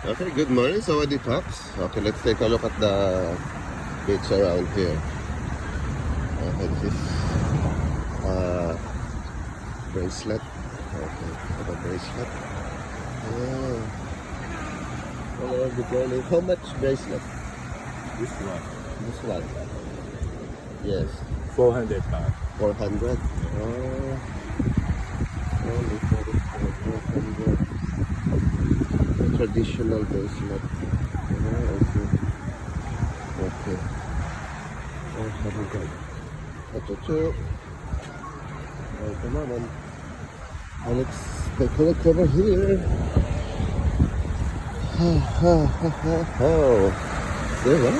Okay, good morning, Sawadee Pops. Okay, let's take a look at the beach around here. Okay, this is bracelet. Okay, the bracelet. Oh, hello, good morning. How much bracelet? This one, This one? Yes, 400 baht. 400. Oh, only for 400. Traditional bracelet. Oh, I see. Okay. 400. Ito. Oh, come on. Let's take a look over here. Oh, diba?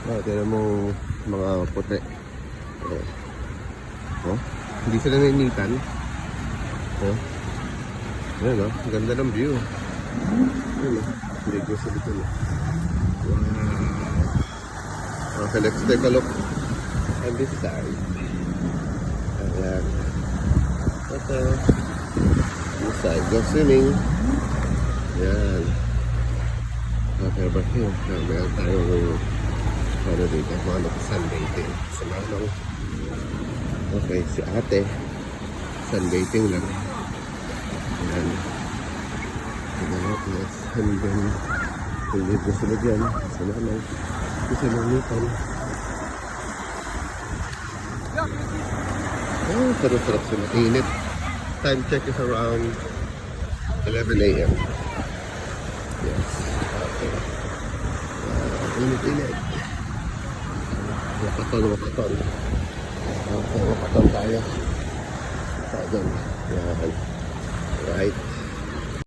Oh, tignan mo mga puti. Oh, hindi sila nainitan. Oh, yan oh, ganda ng view. Yan oh, hindi ko sa dito. Wow. Okay, let's take a look on this side. Ayan. Ito. This side, go swimming. Yan. Okay, over here. Meron tayong ano dito, mga sunbathing. Sa manong. Okay, si ate. Sunbathing lang. Yan. Yes. And then, tulid na sila dyan. Sa manong. Isa nangitan. Oh, sarap-sarap sila. Init. Time check is around 11 a.m. Yes. Okay. Init-init. Wakaton. Okay, wakaton tayo. Tayo dyan. Yan. Right.